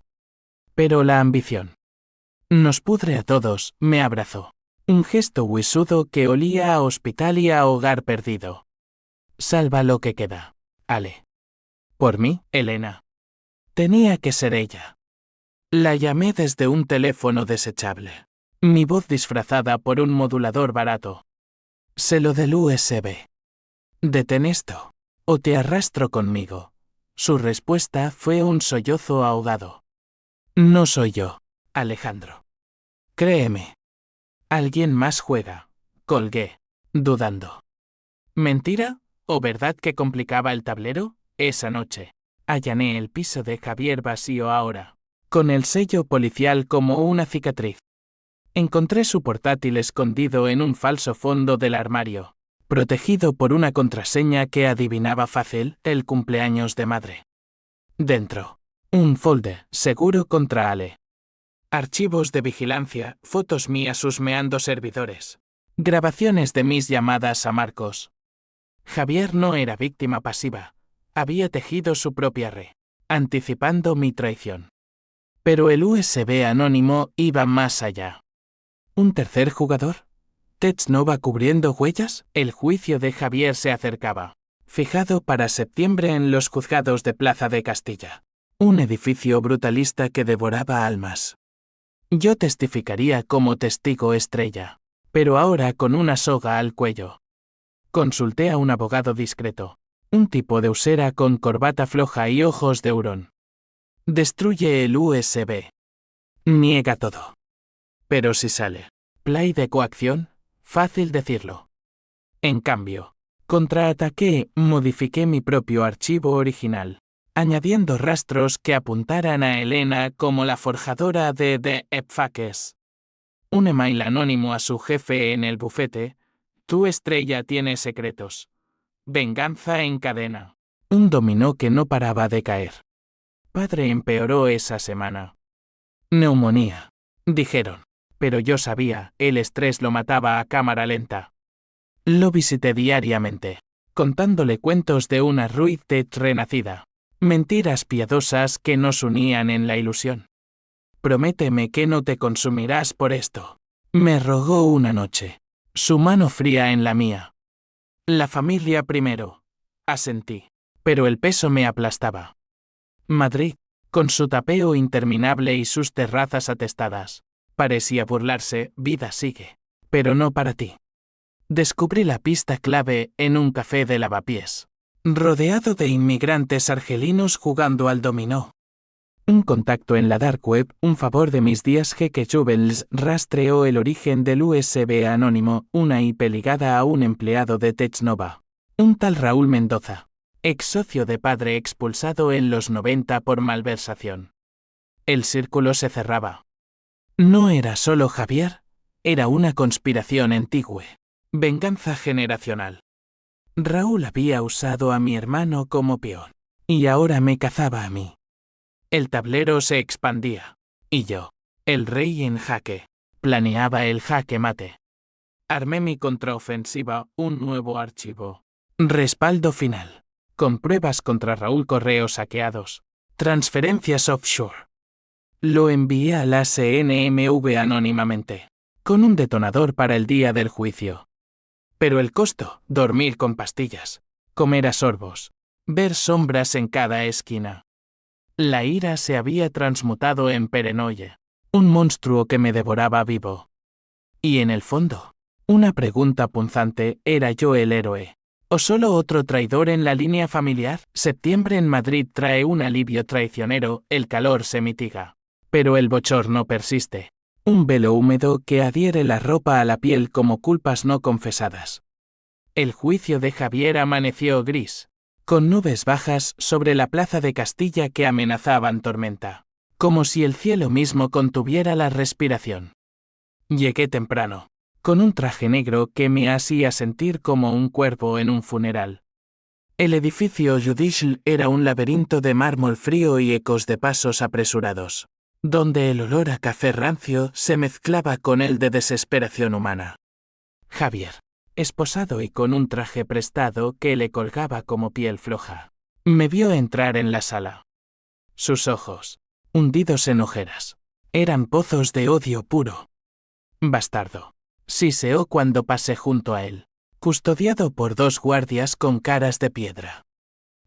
Pero la ambición nos pudre a todos, me abrazó. Un gesto huisudo que olía a hospital y a hogar perdido. Salva lo que queda, Ale. Por mí, Elena. Tenía que ser ella. La llamé desde un teléfono desechable. Mi voz disfrazada por un modulador barato. Se lo del USB. Detén esto, o te arrastro conmigo. Su respuesta fue un sollozo ahogado. No soy yo, Alejandro. Créeme. Alguien más juega. Colgué, dudando. ¿Mentira o verdad que complicaba el tablero? Esa noche, allané el piso de Javier vacío ahora, con el sello policial como una cicatriz. Encontré su portátil escondido en un falso fondo del armario, protegido por una contraseña que adivinaba fácil, el cumpleaños de madre. Dentro, un folder seguro contra Ale. Archivos de vigilancia, fotos mías husmeando servidores. Grabaciones de mis llamadas a Marcos. Javier no era víctima pasiva. Había tejido su propia red, anticipando mi traición. Pero el USB anónimo iba más allá. ¿Un tercer jugador? ¿Tech Nova cubriendo huellas? El juicio de Javier se acercaba, fijado para septiembre en los juzgados de Plaza de Castilla. Un edificio brutalista que devoraba almas. Yo testificaría como testigo estrella, pero ahora con una soga al cuello. Consulté a un abogado discreto, un tipo de usera con corbata floja y ojos de hurón. Destruye el USB. Niega todo. Pero si sale play de coacción, fácil decirlo. En cambio, contraataqué, modifiqué mi propio archivo original, añadiendo rastros que apuntaran a Elena como la forjadora de The Epfaques. Un email anónimo a su jefe en el bufete. Tu estrella tiene secretos. Venganza en cadena. Un dominó que no paraba de caer. Padre empeoró esa semana. Neumonía, dijeron. Pero yo sabía, el estrés lo mataba a cámara lenta. Lo visité diariamente, contándole cuentos de una Ruiz Tech renacida. Mentiras piadosas que nos unían en la ilusión. Prométeme que no te consumirás por esto. Me rogó una noche, su mano fría en la mía. La familia primero. Asentí, pero el peso me aplastaba. Madrid, con su tapeo interminable y sus terrazas atestadas. Parecía burlarse, vida sigue. Pero no para ti. Descubrí la pista clave en un café de Lavapiés, rodeado de inmigrantes argelinos jugando al dominó. Un contacto en la dark web, un favor de mis días Jeque Jubels rastreó el origen del USB anónimo, una IP ligada a un empleado de Technova. Un tal Raúl Mendoza, ex socio de padre expulsado en los 90 por malversación. El círculo se cerraba. No era solo Javier, era una conspiración antigua. Venganza generacional. Raúl había usado a mi hermano como peón, y ahora me cazaba a mí. El tablero se expandía, y yo, el rey en jaque, planeaba el jaque mate. Armé mi contraofensiva, un nuevo archivo. Respaldo final. Con pruebas contra Raúl, correos hackeados. Transferencias offshore. Lo envié a la CNMV anónimamente, con un detonador para el día del juicio. Pero el costo, dormir con pastillas, comer a sorbos, ver sombras en cada esquina. La ira se había transmutado en paranoia, un monstruo que me devoraba vivo. Y en el fondo, una pregunta punzante: ¿era yo el héroe? ¿O solo otro traidor en la línea familiar? Septiembre en Madrid trae un alivio traicionero, el calor se mitiga. Pero el bochorno persiste. Un velo húmedo que adhiere la ropa a la piel como culpas no confesadas. El juicio de Javier amaneció gris, con nubes bajas sobre la plaza de Castilla que amenazaban tormenta, como si el cielo mismo contuviera la respiración. Llegué temprano, con un traje negro que me hacía sentir como un cuerpo en un funeral. El edificio judicial era un laberinto de mármol frío y ecos de pasos apresurados, donde el olor a café rancio se mezclaba con el de desesperación humana. Javier, esposado y con un traje prestado que le colgaba como piel floja, me vio entrar en la sala. Sus ojos, hundidos en ojeras, eran pozos de odio puro. Bastardo, siseó cuando pasé junto a él, custodiado por dos guardias con caras de piedra.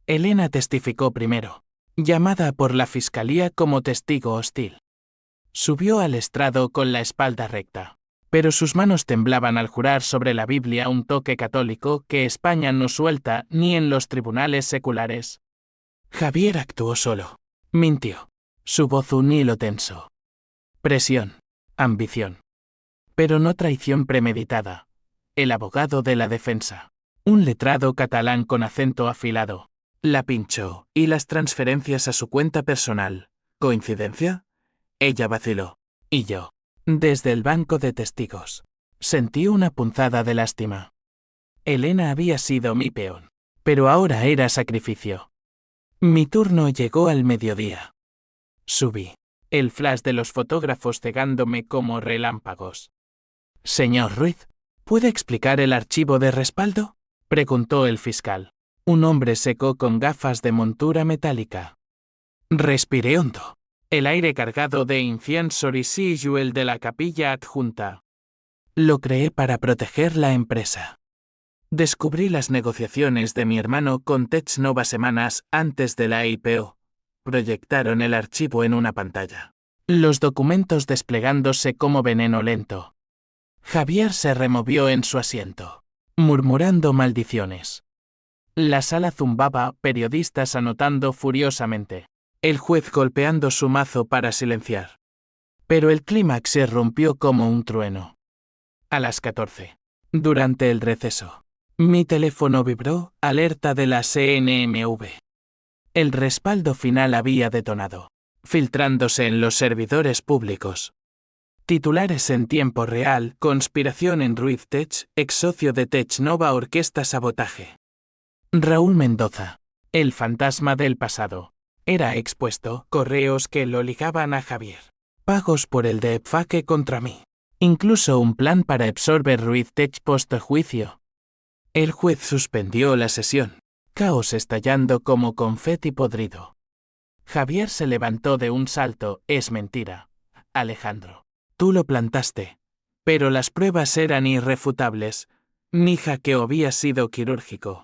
Elena testificó primero, llamada por la fiscalía como testigo hostil. Subió al estrado con la espalda recta, pero sus manos temblaban al jurar sobre la Biblia un toque católico que España no suelta ni en los tribunales seculares. Javier actuó solo. Mintió. Su voz un hilo tenso. Presión. Ambición. Pero no traición premeditada. El abogado de la defensa, un letrado catalán con acento afilado, la pinchó, y las transferencias a su cuenta personal. ¿Coincidencia? Ella vaciló. Y yo, desde el banco de testigos, sentí una punzada de lástima. Elena había sido mi peón, pero ahora era sacrificio. Mi turno llegó al mediodía. Subí, el flash de los fotógrafos cegándome como relámpagos. Señor Ruiz, ¿puede explicar el archivo de respaldo?, preguntó el fiscal, un hombre seco con gafas de montura metálica. Respiré hondo. El aire cargado de incienso y el de la capilla adjunta. Lo creé para proteger la empresa. Descubrí las negociaciones de mi hermano con Technova semanas antes de la IPO. Proyectaron el archivo en una pantalla, los documentos desplegándose como veneno lento. Javier se removió en su asiento, murmurando maldiciones. La sala zumbaba, periodistas anotando furiosamente, el juez golpeando su mazo para silenciar. Pero el clímax se rompió como un trueno. A las 14, durante el receso, mi teléfono vibró, alerta de la CNMV. El respaldo final había detonado, filtrándose en los servidores públicos. Titulares en tiempo real: conspiración en Ruiz Tech, ex socio de Technova orquesta sabotaje. Raúl Mendoza, el fantasma del pasado, era expuesto, correos que lo ligaban a Javier, pagos por el deepfake contra mí, incluso un plan para absorber Ruiz Tech post-juicio. El juez suspendió la sesión, caos estallando como confeti podrido. Javier se levantó de un salto: es mentira, Alejandro. Tú lo plantaste. Pero las pruebas eran irrefutables. Mi hackeo había sido quirúrgico.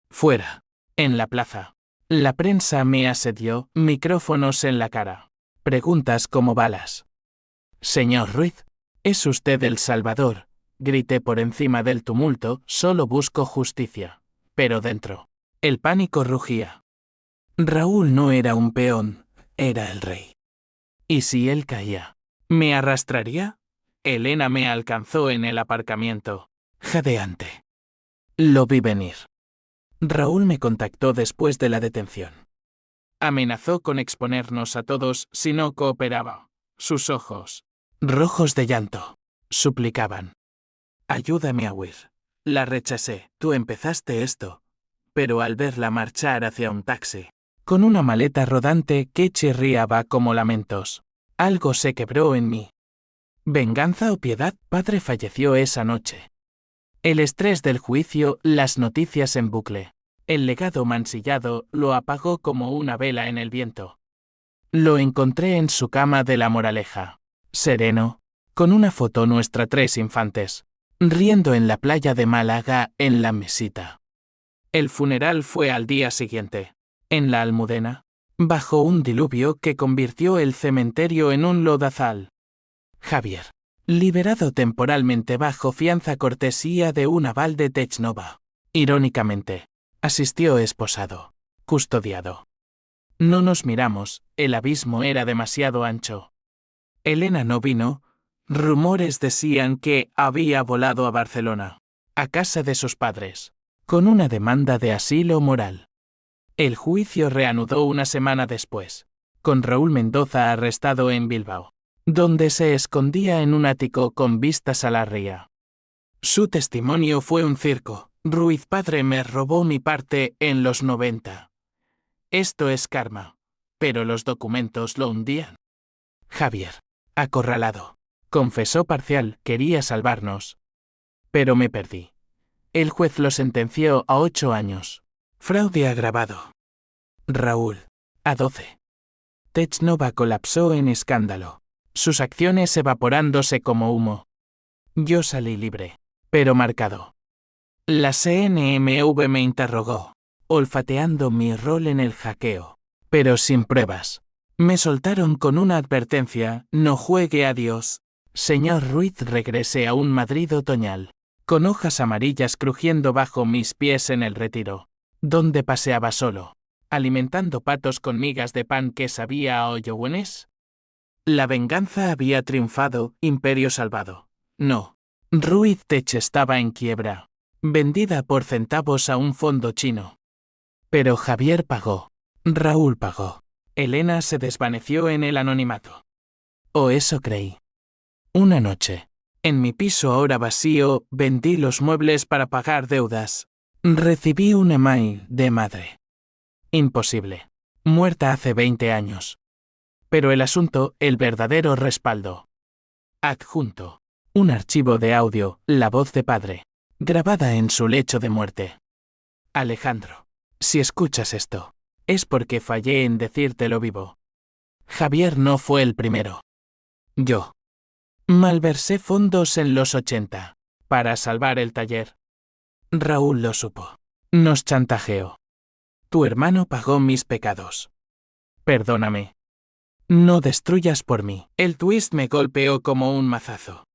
Fuera. En la plaza. La prensa me asedió, micrófonos en la cara. Preguntas como balas. Señor Ruiz, ¿es usted el Salvador? Grité por encima del tumulto: solo busco justicia. Pero dentro, el pánico rugía. Raúl no era un peón, Era el rey. ¿Y si él caía? ¿Me arrastraría? Elena me alcanzó en el aparcamiento, jadeante. Lo vi venir. Raúl me contactó después de la detención. Amenazó con exponernos a todos si no cooperaba. Sus ojos, rojos de llanto, suplicaban. Ayúdame a huir. La rechacé. Tú empezaste esto. Pero al verla marchar hacia un taxi, con una maleta rodante que chirriaba como lamentos, algo se quebró en mí. ¿Venganza o piedad? Padre falleció esa noche. El estrés del juicio, las noticias en bucle. El legado mancillado lo apagó como una vela en el viento. Lo encontré en su cama de La Moraleja, sereno, con una foto nuestra 3 infantes, riendo en la playa de Málaga en la mesita. El funeral fue al día siguiente, en la Almudena, bajo un diluvio que convirtió el cementerio en un lodazal. Javier, liberado temporalmente bajo fianza cortesía de un aval de Technova, irónicamente, asistió esposado, custodiado. No nos miramos, el abismo era demasiado ancho. Elena no vino, rumores decían que había volado a Barcelona, a casa de sus padres, con una demanda de asilo moral. El juicio reanudó una semana después, con Raúl Mendoza arrestado en Bilbao, donde se escondía en un ático con vistas a la ría. Su testimonio fue un circo. Ruiz padre me robó mi parte en los 90. Esto es karma. Pero los documentos lo hundían. Javier, acorralado, confesó parcial, quería salvarnos. Pero me perdí. El juez lo sentenció a 8 años. Fraude agravado. Raúl, a 12. Technova colapsó en escándalo, sus acciones evaporándose como humo. Yo salí libre, pero marcado. La CNMV me interrogó, olfateando mi rol en el hackeo, pero sin pruebas. Me soltaron con una advertencia: no juegue a Dios. Señor Ruiz, regresé a un Madrid otoñal, con hojas amarillas crujiendo bajo mis pies en el Retiro, donde paseaba solo, alimentando patos con migas de pan que sabía a hoyo buenes. La venganza había triunfado, imperio salvado. No. Ruiz Tech estaba en quiebra, vendida por centavos a un fondo chino. Pero Javier pagó. Raúl pagó. Elena se desvaneció en el anonimato. O eso creí. Una noche, en mi piso ahora vacío, vendí los muebles para pagar deudas. Recibí un email de madre. Imposible. Muerta hace 20 años. Pero el asunto, el verdadero respaldo. Adjunto. Un archivo de audio, la voz de padre, grabada en su lecho de muerte. Alejandro, si escuchas esto, es porque fallé en decírtelo vivo. Javier no fue el primero. Yo. Malversé fondos en los 80, para salvar el taller. Raúl lo supo. Nos chantajeó. Tu hermano pagó mis pecados. Perdóname. No destruyas por mí. El twist me golpeó como un mazazo.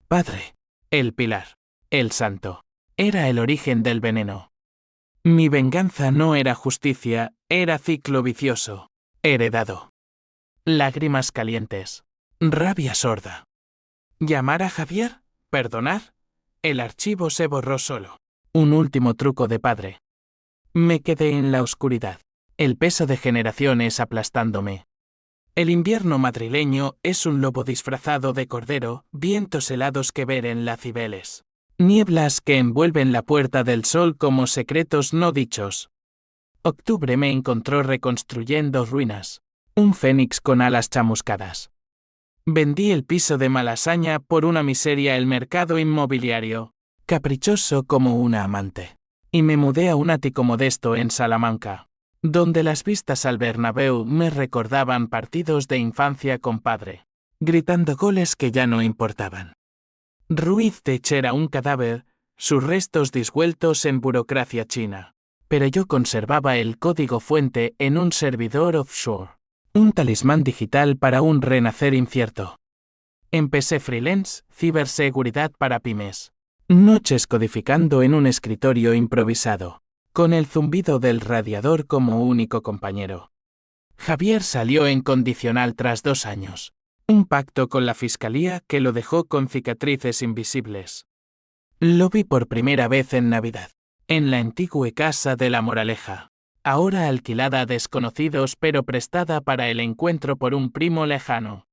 Padre, el pilar, el santo, era el origen del veneno. Mi venganza no era justicia, era ciclo vicioso, heredado. Lágrimas calientes, rabia sorda. ¿Llamar a Javier? ¿Perdonar? El archivo se borró solo. Un último truco de padre. Me quedé en la oscuridad, el peso de generaciones aplastándome. El invierno madrileño es un lobo disfrazado de cordero, vientos helados que ver en la Cibeles. Nieblas que envuelven la puerta del sol como secretos no dichos. Octubre me encontró reconstruyendo ruinas. Un fénix con alas chamuscadas. Vendí el piso de Malasaña por una miseria el mercado inmobiliario, caprichoso como una amante. Y me mudé a un ático modesto en Salamanca, donde las vistas al Bernabéu me recordaban partidos de infancia con padre, gritando goles que ya no importaban. Ruiz Tech era un cadáver, sus restos disueltos en burocracia china, pero yo conservaba el código fuente en un servidor offshore, un talismán digital para un renacer incierto. Empecé freelance, ciberseguridad para pymes. Noches codificando en un escritorio improvisado, con el zumbido del radiador como único compañero. Javier salió en condicional tras 2 años. Un pacto con la fiscalía que lo dejó con cicatrices invisibles. Lo vi por primera vez en Navidad, en la antigua casa de La Moraleja, ahora alquilada a desconocidos pero prestada para el encuentro por un primo lejano.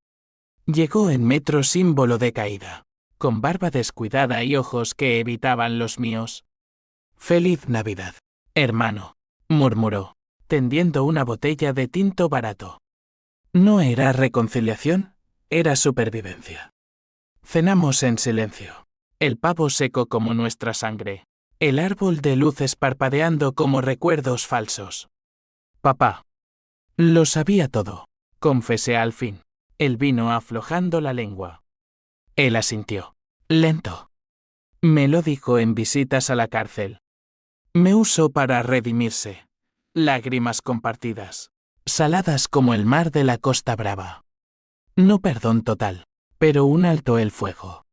Llegó en metro símbolo de caída, con barba descuidada y ojos que evitaban los míos. «Feliz Navidad, hermano», murmuró, tendiendo una botella de tinto barato. No era reconciliación, era supervivencia. Cenamos en silencio. El pavo seco como nuestra sangre. El árbol de luces parpadeando como recuerdos falsos. Papá. Lo sabía todo, confesé al fin. Él vino aflojando la lengua. Él asintió. Lento. Me lo dijo en visitas a la cárcel. Me usó para redimirse. Lágrimas compartidas. Saladas como el mar de la Costa Brava. No perdón total, pero un alto el fuego.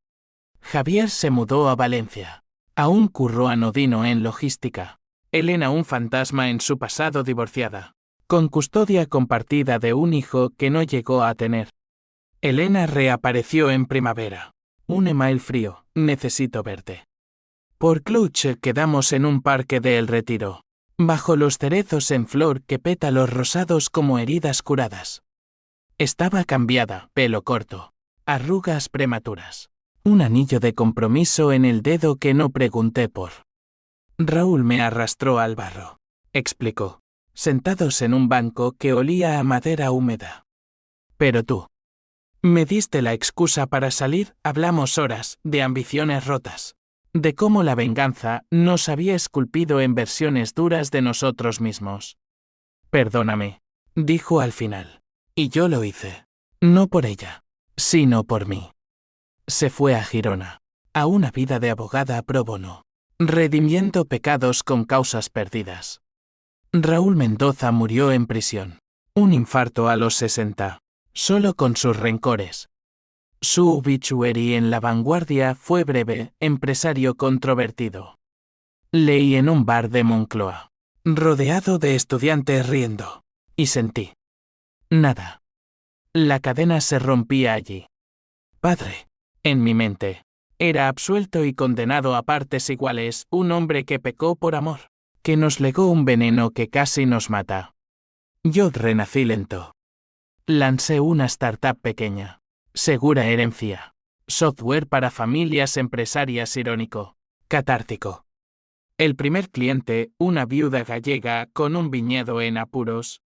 Javier se mudó a Valencia. Aún curró anodino en logística. Elena un fantasma en su pasado divorciada, con custodia compartida de un hijo que no llegó a tener. Elena reapareció en primavera. Un email frío, necesito verte. Por Cluch quedamos en un parque de El Retiro, bajo los cerezos en flor que pétalos rosados como heridas curadas. Estaba cambiada, pelo corto, arrugas prematuras. Un anillo de compromiso en el dedo que no pregunté por. Raúl me arrastró al barro, explicó, sentados en un banco que olía a madera húmeda. Pero tú. Me diste la excusa para salir, hablamos horas, de ambiciones rotas. De cómo la venganza nos había esculpido en versiones duras de nosotros mismos. Perdóname, dijo al final. Y yo lo hice. No por ella, sino por mí. Se fue a Girona, a una vida de abogada pro bono, redimiendo pecados con causas perdidas. Raúl Mendoza murió en prisión. Un infarto a los 60, solo con sus rencores. Su obituary en La Vanguardia fue breve, empresario controvertido. Leí en un bar de Moncloa, rodeado de estudiantes riendo, y sentí. Nada. La cadena se rompía allí. Padre. En mi mente, era absuelto y condenado a partes iguales, un hombre que pecó por amor, que nos legó un veneno que casi nos mata. Yo renací lento. Lancé una startup pequeña, segura herencia, software para familias empresarias irónico, catártico. El primer cliente, una viuda gallega con un viñedo en apuros.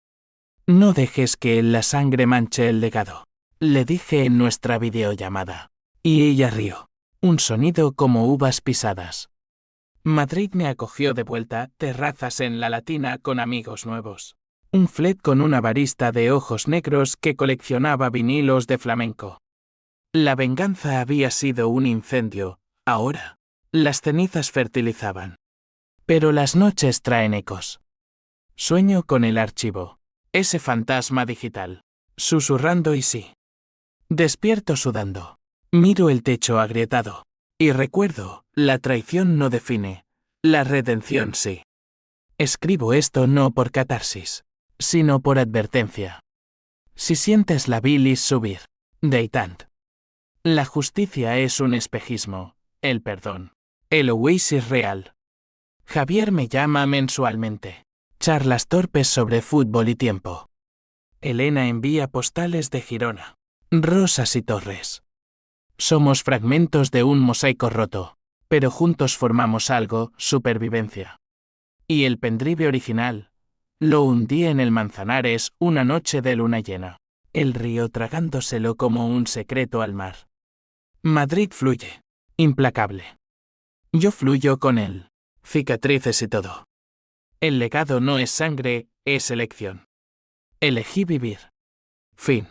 No dejes que la sangre manche el legado, le dije en nuestra videollamada. Y ella rió. Un sonido como uvas pisadas. Madrid me acogió de vuelta, terrazas en la Latina con amigos nuevos. Un flet con una barista de ojos negros que coleccionaba vinilos de flamenco. La venganza había sido un incendio, ahora. Las cenizas fertilizaban. Pero las noches traen ecos. Sueño con el archivo. Ese fantasma digital. Susurrando y sí. Despierto sudando. Miro el techo agrietado. Y recuerdo, la traición no define. La redención sí. Escribo esto no por catarsis, sino por advertencia. Si sientes la bilis subir, Deitant. La justicia es un espejismo, el perdón. El oasis real. Javier me llama mensualmente. Charlas torpes sobre fútbol y tiempo. Elena envía postales de Girona. Rosas y torres. Somos fragmentos de un mosaico roto, pero juntos formamos algo, supervivencia. Y el pendrive original, lo hundí en el Manzanares una noche de luna llena, el río tragándoselo como un secreto al mar. Madrid fluye, implacable. Yo fluyo con él, cicatrices y todo. El legado no es sangre, es elección. Elegí vivir. Fin.